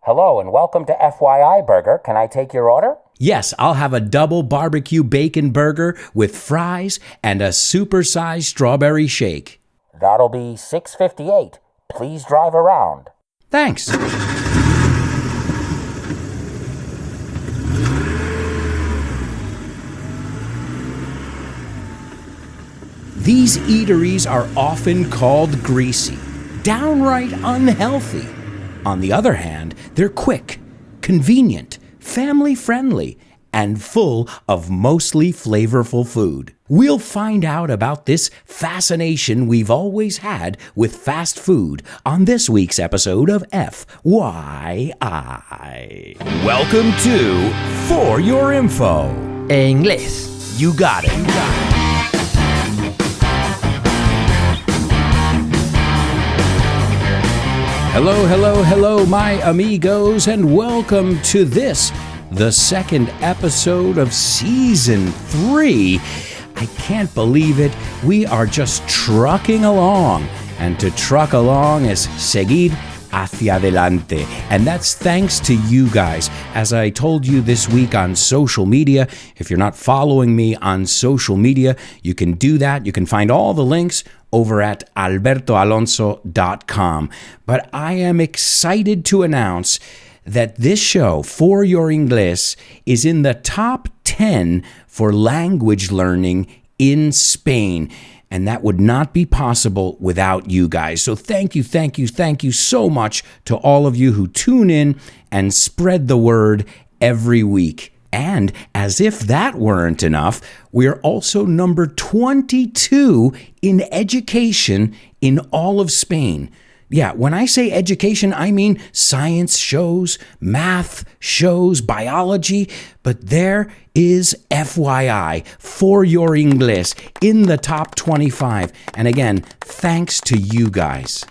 Hello and welcome to FYI Burger. Can I take your order? Yes, I'll have a double barbecue bacon burger with fries and a supersized strawberry shake. That'll be $6.58. Please drive around. Thanks. These eateries are often called greasy, downright unhealthy. On the other hand, they're quick, convenient, family-friendly, and full of mostly flavorful food. We'll find out about this fascination we've always had with fast food on this week's episode of FYI. Welcome to For Your Info. En inglés. You got it. Hello, my amigos, and welcome to this, the second episode of Season 3. I can't believe it. We are just trucking along, and to truck along is seguir hacia adelante. And that's thanks to you guys. As I told you this week on social media, if you're not following me on social media, you can do that. You can find all the links over at albertoalonso.com. But I am excited to announce that this show, For Your Inglés, is in the top 10 for language learning in Spain. And that would not be possible without you guys. So thank you so much to all of you who tune in and spread the word every week. And as if that weren't enough, we're also number 22 in education in all of Spain. Yeah, when I say education, I mean science shows, math shows, biology, but there is FYI, For Your Inglés, in the top 25. And again, thanks to you guys.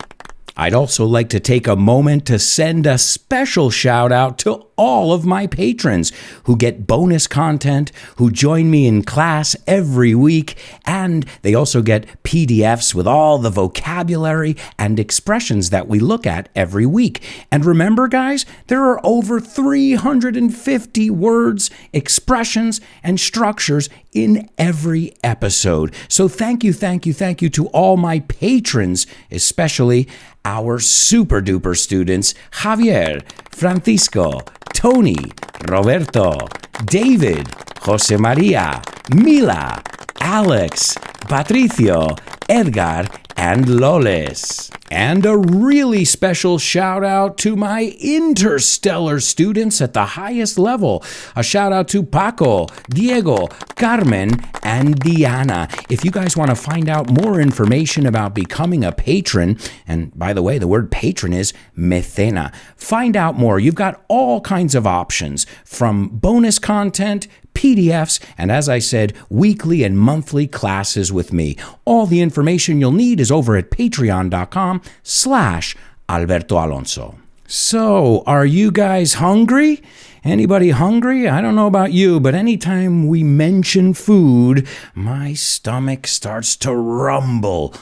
I'd also like to take a moment to send a special shout out to all of my patrons who get bonus content, who join me in class every week, and they also get PDFs with all the vocabulary and expressions that we look at every week. And remember, guys, there are over 350 words, expressions, and structures in every episode. So thank you to all my patrons, especially our super duper students, Javier, Francisco, Tony, Roberto, David, Jose Maria, Mila, Alex, Patricio, Edgar, and Loles. And a really special shout out to my interstellar students at the highest level. A shout out to Paco, Diego, Carmen, and Diana. If you guys want to find out more information about becoming a patron, and by the way, the word patron is mecena. Find out more. You've got all kinds of options, from bonus content, PDFs, and as I said, weekly and monthly classes with me. All the information you'll need is over at patreon.com/Alberto Alonso. So, are you guys hungry? Anybody hungry? I don't know about you, but anytime we mention food, my stomach starts to rumble.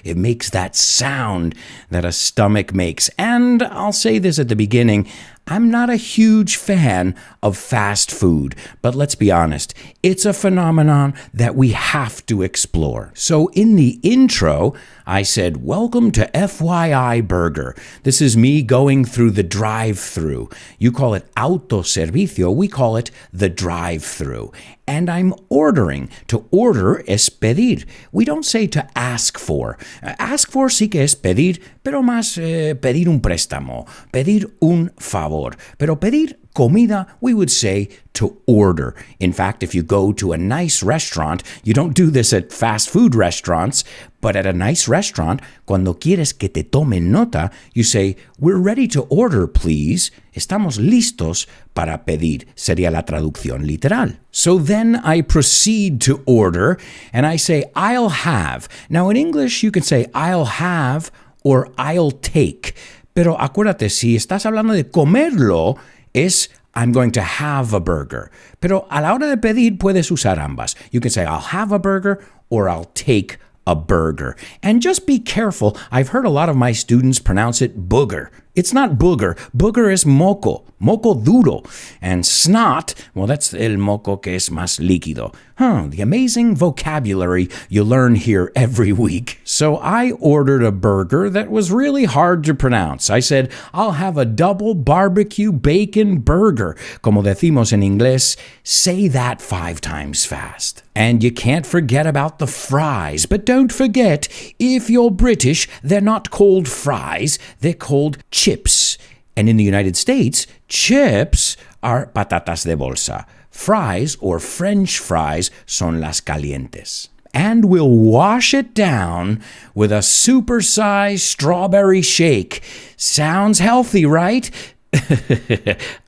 It makes that sound that a stomach makes. And I'll say this at the beginning, I'm not a huge fan of fast food, but let's be honest, it's a phenomenon that we have to explore. So in the intro, I said, welcome to FYI Burger. This is me going through the drive-thru. You call it autoservicio, we call it the drive-thru. And I'm ordering. To order es pedir. We don't say to ask for. Ask for sí que es pedir, pero más pedir un préstamo, pedir un favor. Pero pedir comida, we would say to order. In fact, if you go to a nice restaurant, you don't do this at fast food restaurants, but at a nice restaurant, cuando quieres que te tomen nota, you say, we're ready to order, please. Estamos listos para pedir, sería la traducción literal. So then I proceed to order, and I say, I'll have. Now in English, you can say, I'll have or I'll take. Pero acuérdate, si estás hablando de comerlo, es I'm going to have a burger. Pero a la hora de pedir puedes usar ambas. You can say I'll have a burger or I'll take a burger. And just be careful. I've heard a lot of my students pronounce it booger. It's not booger. Booger is moco duro. And snot, well, that's el moco que es más líquido. The amazing vocabulary you learn here every week. So I ordered a burger that was really hard to pronounce. I said, I'll have a double barbecue bacon burger. Como decimos en inglés, say that 5 times fast. And you can't forget about the fries. But don't forget, if you're British, they're not called fries, they're called chips. And in the United States, chips are patatas de bolsa. Fries, or French fries, son las calientes. And we'll wash it down with a supersized strawberry shake. Sounds healthy, right?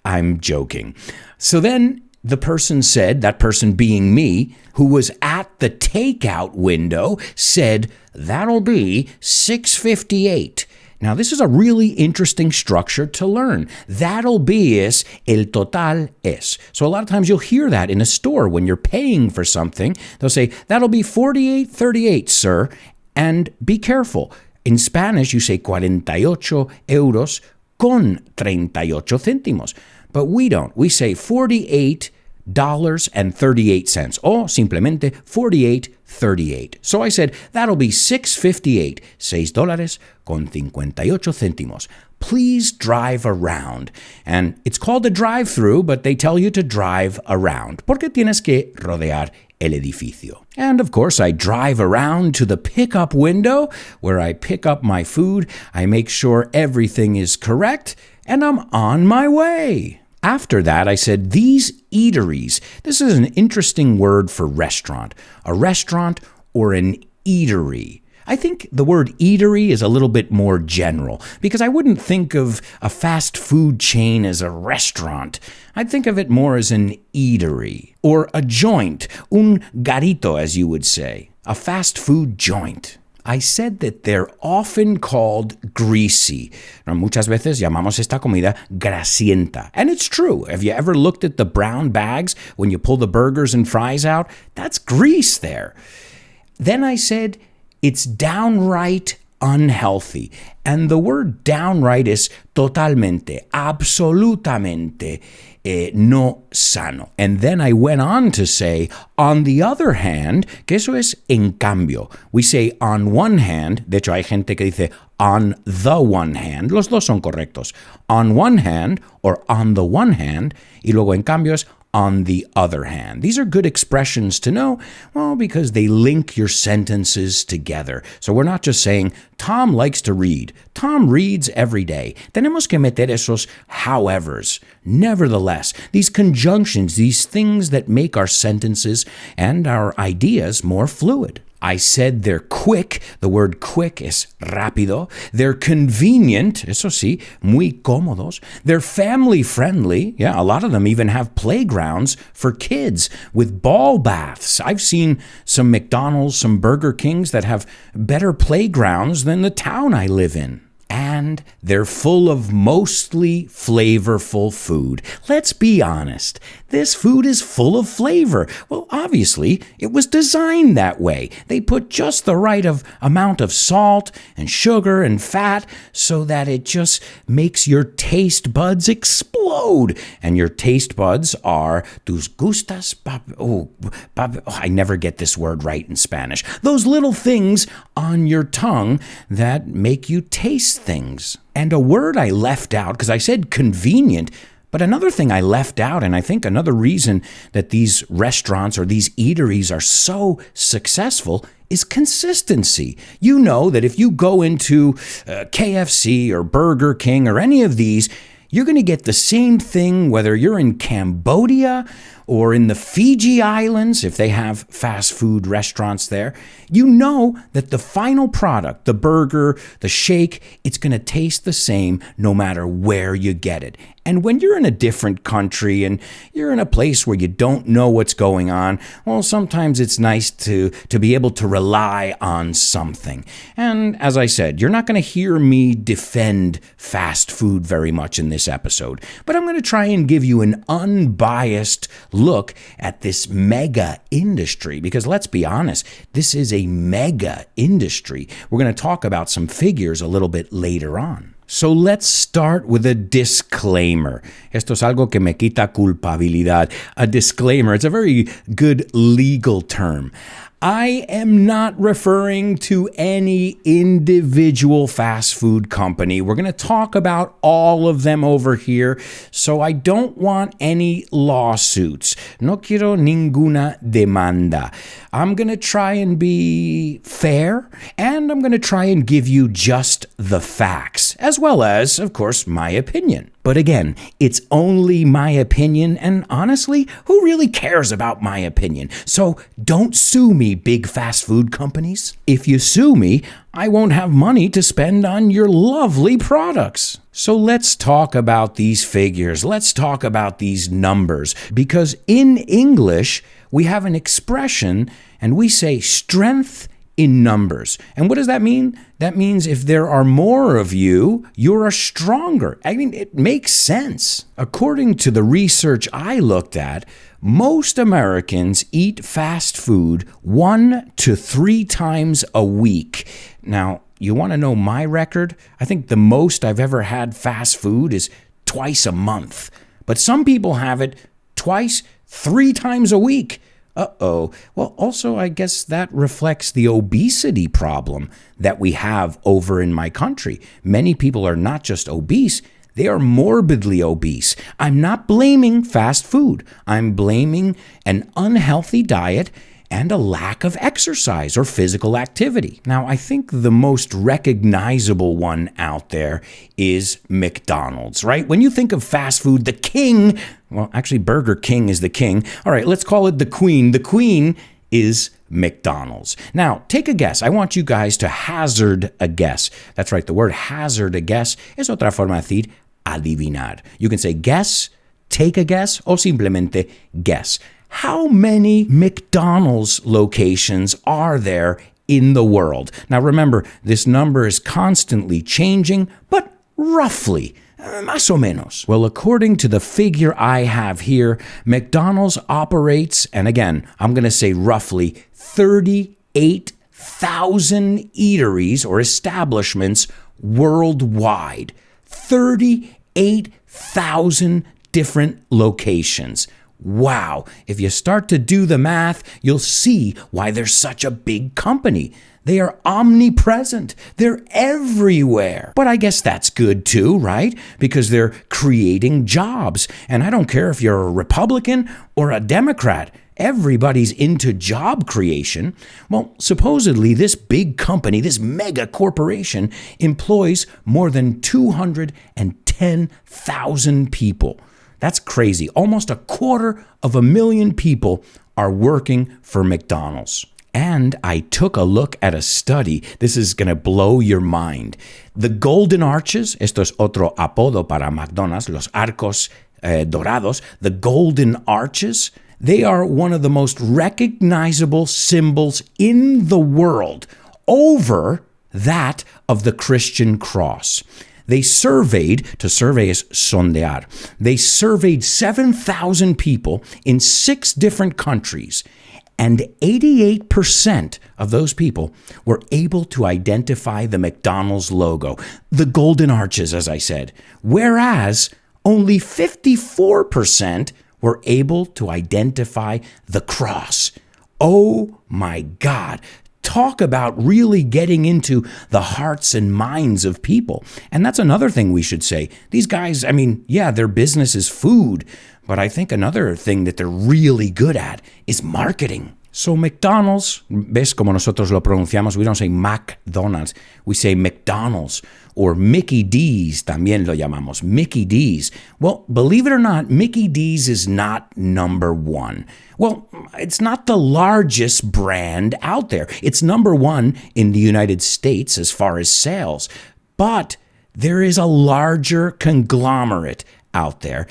I'm joking. So then the person said, that person being me, who was at the takeout window, said, that'll be $6.58. Now, this is a really interesting structure to learn. That'll be es, el total es. So a lot of times you'll hear that in a store when you're paying for something. They'll say, that'll be $48.38, sir. And be careful. In Spanish, you say 48 euros con 38 céntimos. But we don't. We say $48.38 or simplemente 48.38. So I said, that'll be $6.58, $6 con 58 céntimos. Please drive around. And it's called a drive-through, but they tell you to drive around. Porque tienes que rodear el edificio. And of course, I drive around to the pickup window where I pick up my food. I make sure everything is correct, and I'm on my way. After that, I said, these eateries, this is an interesting word for restaurant. A restaurant or an eatery. I think the word eatery is a little bit more general because I wouldn't think of a fast food chain as a restaurant. I'd think of it more as an eatery or a joint, un garito, as you would say, a fast food joint. I said that they're often called greasy. Muchas veces llamamos esta comida grasienta. And it's true. Have you ever looked at the brown bags when you pull the burgers and fries out? That's grease there. Then I said it's downright unhealthy. And the word downright is totalmente, absolutamente no sano. And then I went on to say, on the other hand, que eso es en cambio. We say on one hand, de hecho hay gente que dice on the one hand, los dos son correctos. On one hand or on the one hand, y luego en cambio es on the other hand. These are good expressions to know, well, because they link your sentences together. So we're not just saying, Tom likes to read. Tom reads every day. Tenemos que meter esos howevers. Nevertheless, these conjunctions, these things that make our sentences and our ideas more fluid. I said they're quick. The word quick is rápido. They're convenient. Eso sí, muy cómodos. They're family friendly. Yeah, a lot of them even have playgrounds for kids with ball baths. I've seen some McDonald's, some Burger Kings that have better playgrounds than the town I live in. And they're full of mostly flavorful food. Let's be honest. This food is full of flavor. Well, obviously, it was designed that way. They put just the right amount of salt and sugar and fat so that it just makes your taste buds explode. And your taste buds are tus gustas, I never get this word right in Spanish. Those little things on your tongue that make you taste things. And a word I left out, because I said convenient, but another thing I left out, and I think another reason that these restaurants or these eateries are so successful is consistency. You know that if you go into KFC or Burger King or any of these, you're going to get the same thing whether you're in Cambodia or in the Fiji Islands, if they have fast food restaurants there. You know that the final product, the burger, the shake, it's going to taste the same no matter where you get it. And when you're in a different country and you're in a place where you don't know what's going on, well, sometimes it's nice to be able to rely on something. And as I said, you're not going to hear me defend fast food very much in this this episode, but I'm going to try and give you an unbiased look at this mega industry, because let's be honest, this is a mega industry. We're going to talk about some figures a little bit later on. So let's start with a disclaimer. Esto es algo que me quita culpabilidad. A disclaimer. It's a very good legal term. I am not referring to any individual fast food company. We're going to talk about all of them over here, so I don't want any lawsuits. No quiero ninguna demanda. I'm going to try and be fair, and I'm going to try and give you just the facts, as well as, of course, my opinion. But again, it's only my opinion, and honestly, who really cares about my opinion? So don't sue me, big fast food companies. If you sue me, I won't have money to spend on your lovely products. So let's talk about these figures. Let's talk about these numbers, because in English, we have an expression and we say strength in numbers. And what does that mean? That means if there are more of you, you're stronger. I mean, it makes sense. According to the research I looked at, most Americans eat fast food 1 to 3 times a week. Now, you want to know my record? I think the most I've ever had fast food is twice a month. But some people have it twice, 3 times a week. Uh-oh. Well, also, I guess that reflects the obesity problem that we have over in my country. Many people are not just obese, they are morbidly obese. I'm not blaming fast food. I'm blaming an unhealthy diet and a lack of exercise or physical activity. Now, I think the most recognizable one out there is McDonald's, right? When you think of fast food, the king, well, actually Burger King is the king. All right, let's call it the queen. The queen is McDonald's. Now, take a guess. I want you guys to hazard a guess. That's right, the word hazard a guess es otra forma de decir adivinar. You can say guess, take a guess, o simplemente guess. How many McDonald's locations are there in the world? Now remember, this number is constantly changing, but roughly, más o menos. Well, according to the figure I have here, McDonald's operates, and again, I'm going to say roughly 38,000 eateries or establishments worldwide. 38,000 different locations. Wow, if you start to do the math, you'll see why they're such a big company. They are omnipresent. They're everywhere. But I guess that's good too, right? Because they're creating jobs. And I don't care if you're a Republican or a Democrat. Everybody's into job creation. Well, supposedly this big company, this mega corporation, employs more than 210,000 people. That's crazy. Almost 250,000 people are working for McDonald's. And I took a look at a study. This is going to blow your mind. The Golden Arches, esto es otro apodo para McDonald's, los arcos dorados, the Golden Arches, they are one of the most recognizable symbols in the world over that of the Christian cross. They surveyed, to survey is sondear, they surveyed 7,000 people in 6 different countries, and 88% of those people were able to identify the McDonald's logo, the Golden Arches, as I said, whereas only 54% were able to identify the cross. Oh my God. Talk about really getting into the hearts and minds of people. And that's another thing we should say. These guys, I mean, yeah, their business is food, but I think another thing that they're really good at is marketing. So McDonald's, ves como nosotros lo pronunciamos, we don't say McDonald's, we say McDonald's, or Mickey D's, también lo llamamos, Mickey D's. Well, believe it or not, Mickey D's is not number one. Well, it's not the largest brand out there. It's number one in the United States as far as sales, but there is a larger conglomerate out there.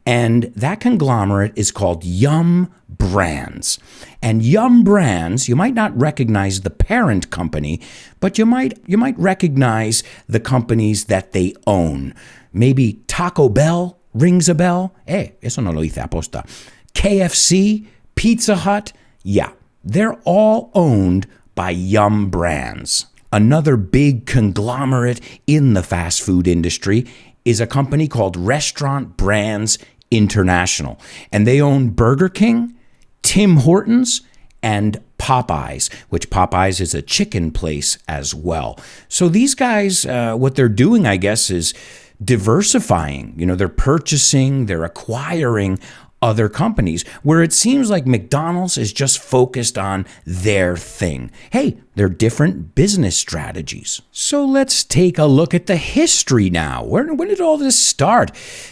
And that conglomerate is called Yum Brands. And Yum Brands, you might not recognize the parent company, but you might recognize the companies that they own. Maybe Taco Bell rings a bell. Eso no lo hice aposta. KFC, Pizza Hut, yeah, they're all owned by Yum Brands. Another big conglomerate in the fast food industry is a company called Restaurant Brands International. And they own Burger King, Tim Hortons, and Popeyes, which Popeyes is a chicken place as well. So these guys, what they're doing, I guess, is diversifying. They're purchasing, they're acquiring other companies, where it seems like McDonald's is just focused on their thing. Hey, they're different business strategies. So let's take a look at the history now. When did all this start?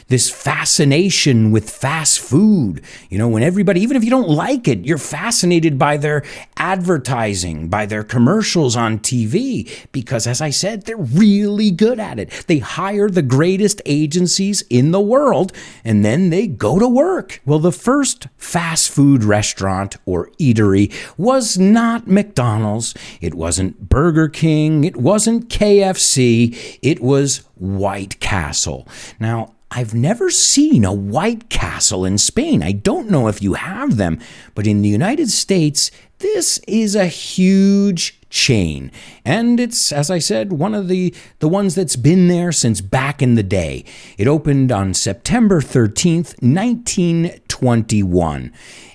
This fascination with fast food. When everybody, even if you don't like it, you're fascinated by their advertising, by their commercials on TV, because as I said, they're really good at it. They hire the greatest agencies in the world, and then they go to work. Well, the first fast food restaurant or eatery was not McDonald's. It wasn't Burger King. It wasn't KFC. It was White Castle. Now, I've never seen a White Castle in Spain. I don't know if you have them, but in the United States, this is a huge chain. And it's, as I said, one of the ones that's been there since back in the day. It opened on September 13th, 1921.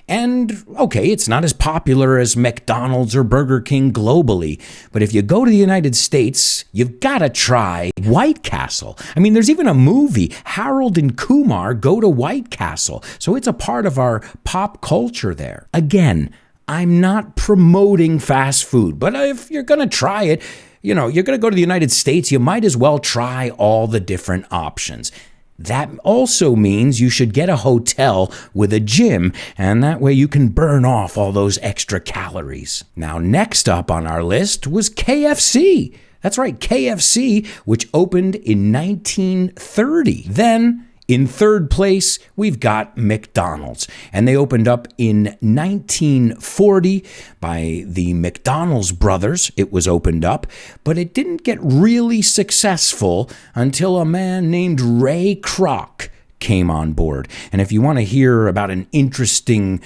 And, okay, it's not as popular as McDonald's or Burger King globally, but if you go to the United States, you've got to try White Castle. I mean, there's even a movie, Harold and Kumar Go to White Castle, so it's a part of our pop culture there. Again, I'm not promoting fast food, but if you're going to try it, you're going to go to the United States, you might as well try all the different options. That also means you should get a hotel with a gym, and that way you can burn off all those extra calories. Now, next up on our list was KFC. That's right, KFC, which opened in 1930. Then, in third place, we've got McDonald's, and they opened up in 1940 by the McDonald's brothers. It was opened up, but it didn't get really successful until a man named Ray Kroc came on board. And if you want to hear about an interesting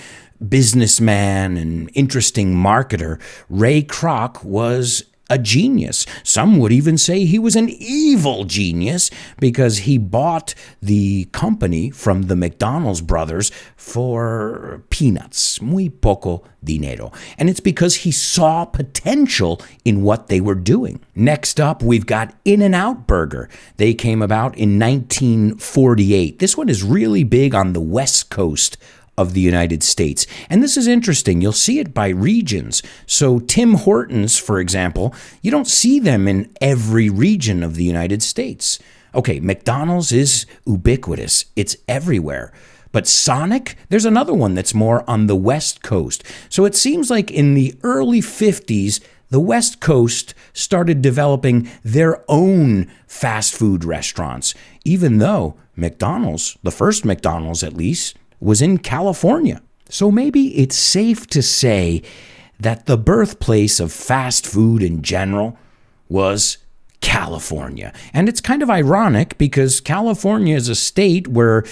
businessman, an interesting marketer, Ray Kroc was a genius. Some would even say he was an evil genius because he bought the company from the McDonald's brothers for peanuts, muy poco dinero. And it's because he saw potential in what they were doing. Next up, we've got In-N-Out Burger. They came about in 1948. This one is really big on the West Coast of the United States. And this is interesting. You'll see it by regions. So Tim Hortons, for example, you don't see them in every region of the United States. Okay, McDonald's is ubiquitous. It's everywhere. But Sonic, there's another one that's more on the West Coast. So it seems like in the early 50s, the West Coast started developing their own fast food restaurants, even though McDonald's, the first McDonald's at least, was in California. So maybe it's safe to say that the birthplace of fast food in general was California. And it's kind of ironic because California is a state where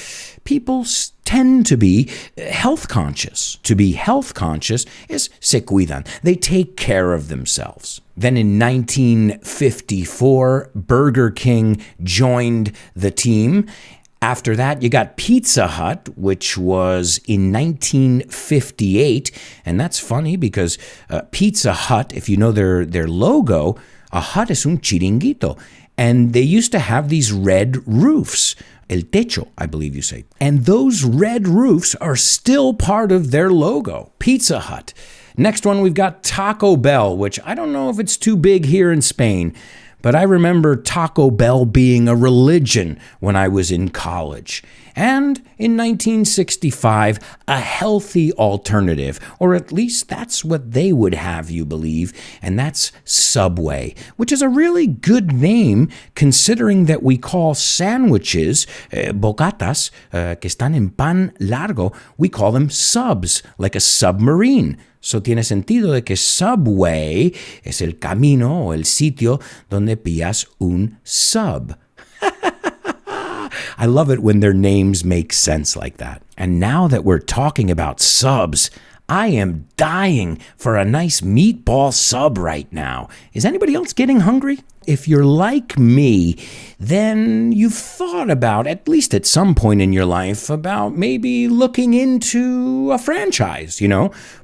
people tend to be health conscious. To be health conscious is se cuidan. They take care of themselves. Then in 1954, Burger King joined the team. After that, you got Pizza Hut, which was in 1958. And that's funny because Pizza Hut, if you know their logo, a hut es un chiringuito. And they used to have these red roofs. El techo, I believe you say. And those red roofs are still part of their logo. Pizza Hut. Next one, we've got Taco Bell, which I don't know if it's too big here in Spain. But I remember Taco Bell being a religion when I was in college. And in 1965, a healthy alternative, or at least that's what they would have you believe, and that's Subway, which is a really good name considering that we call sandwiches, bocatas, que están en pan largo, we call them subs, like a submarine. So tiene sentido de que Subway es el camino o el sitio donde pillas un sub. I I love it when their names make sense like that. And now that we're talking about subs, I am dying for a nice meatball sub right now. Is anybody else getting hungry? If you're like me, then you've thought about, at least at some point in your life, about maybe looking into a franchise,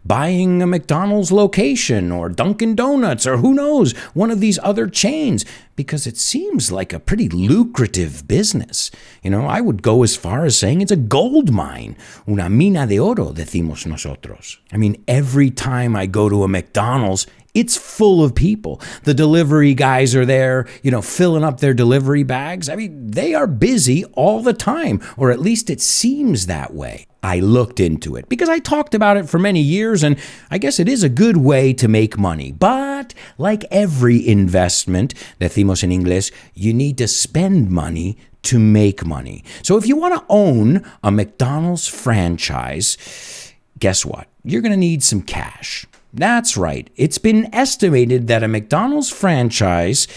buying a McDonald's location or Dunkin' Donuts or who knows, one of these other chains, because it seems like a pretty lucrative business. I would go as far as saying it's a gold mine. Una mina de oro, decimos nosotros. Every time I go to a McDonald's, it's full of people. The delivery guys are there, filling up their delivery bags. They are busy all the time, or at least it seems that way. I looked into it because I talked about it for many years, and I guess it is a good way to make money. But like every investment, decimos en inglés, you need to spend money to make money. So if you want to own a McDonald's franchise, guess what? You're going to need some cash. That's right. It's been estimated that a McDonald's franchise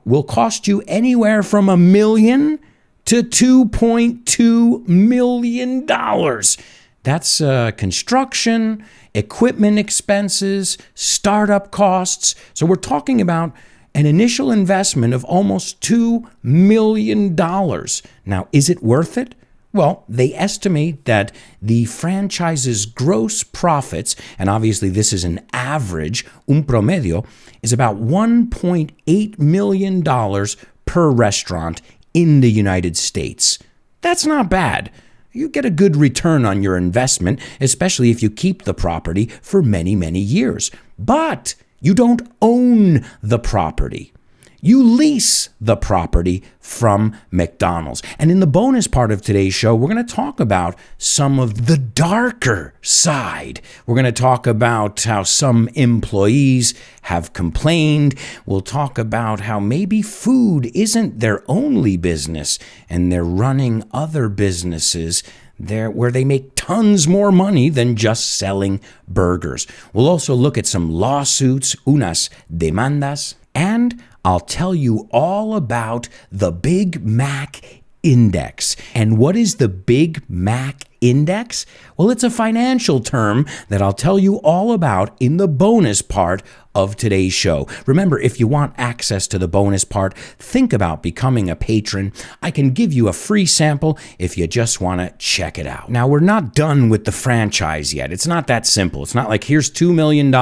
will cost you anywhere from $1 million to $2.2 million. That's construction, equipment expenses, startup costs. So we're talking about an initial investment of almost $2 million. Now, is it worth it? Well, they estimate that the franchise's gross profits, and obviously this is an average, un promedio, is about $1.8 million per restaurant in the United States. That's not bad. You get a good return on your investment, especially if you keep the property for many, many years. But you don't own the property. You lease the property from McDonald's. And in the bonus part of today's show, we're going to talk about some of the darker side. We're going to talk about how some employees have complained. We'll talk about how maybe food isn't their only business and they're running other businesses there where they make tons more money than just selling burgers. We'll also look at some lawsuits, unas demandas, and I'll tell you all about the Big Mac Index. And what is the Big Mac Index? Well, it's a financial term that I'll tell you all about in the bonus part of today's show. Remember, if you want access to the bonus part, think about becoming a patron. I can give you a free sample if you just want to check it out. Now, we're not done with the franchise yet. It's not that simple. It's not like here's $2 million.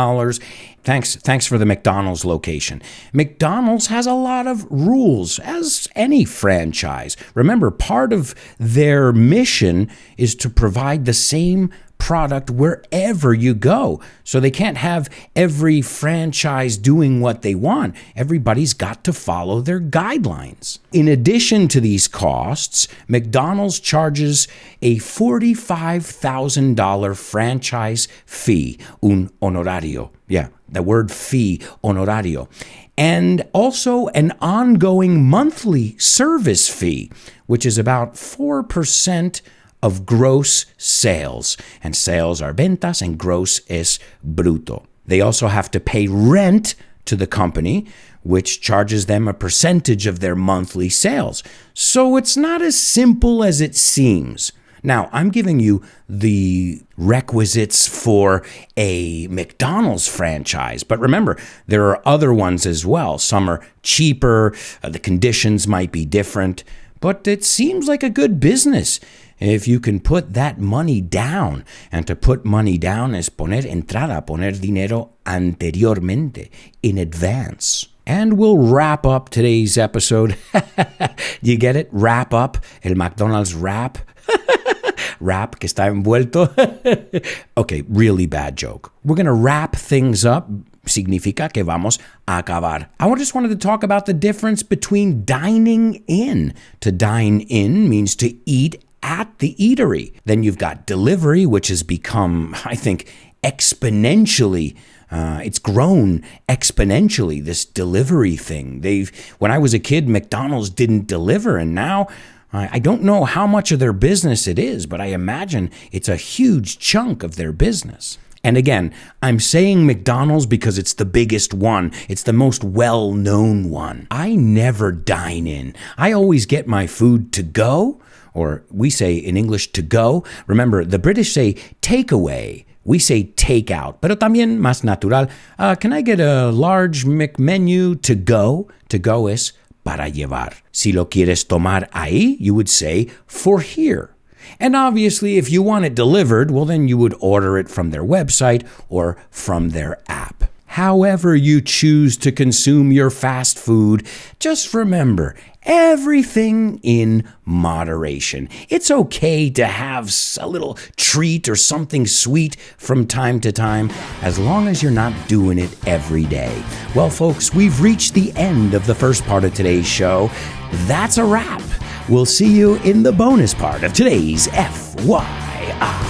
Thanks for the McDonald's location. McDonald's has a lot of rules, as any franchise. Remember, part of their mission is to provide the same product wherever you go. So they can't have every franchise doing what they want. Everybody's got to follow their guidelines. In addition to these costs, McDonald's charges a $45,000 franchise fee, un honorario. Yeah, the word fee, honorario. And also an ongoing monthly service fee, which is about 4% of gross sales. And sales are ventas and gross es bruto. They also have to pay rent to the company, which charges them a percentage of their monthly sales. So it's not as simple as it seems. Now, I'm giving you the requisites for a McDonald's franchise, but remember, there are other ones as well. Some are cheaper, the conditions might be different, but it seems like a good business if you can put that money down. And to put money down es poner entrada, poner dinero anteriormente, in advance. And we'll wrap up today's episode. You get it? Wrap up. El McDonald's wrap. Wrap que está envuelto. Okay, really bad joke. We're going to wrap things up. Significa que vamos a acabar. I just wanted to talk about the difference between dining in. To dine in means to eat at the eatery. Then you've got delivery, which has become, I think, exponentially it's grown exponentially, this delivery thing. When I was a kid, McDonald's didn't deliver, and now I don't know how much of their business it is, but I imagine it's a huge chunk of their business. And again, I'm saying McDonald's because it's the biggest one. It's the most well-known one. I never dine in. I always get my food to go, or we say in English to go. Remember, the British say takeaway. We say takeout. Pero también más natural, can I get a large McMenu to go? To go es para llevar. Si lo quieres tomar ahí, you would say for here. And obviously, if you want it delivered, well, then you would order it from their website or from their app. However you choose to consume your fast food, just remember, everything in moderation. It's okay to have a little treat or something sweet from time to time, as long as you're not doing it every day. Well, folks, we've reached the end of the first part of today's show. That's a wrap. We'll see you in the bonus part of today's FYI.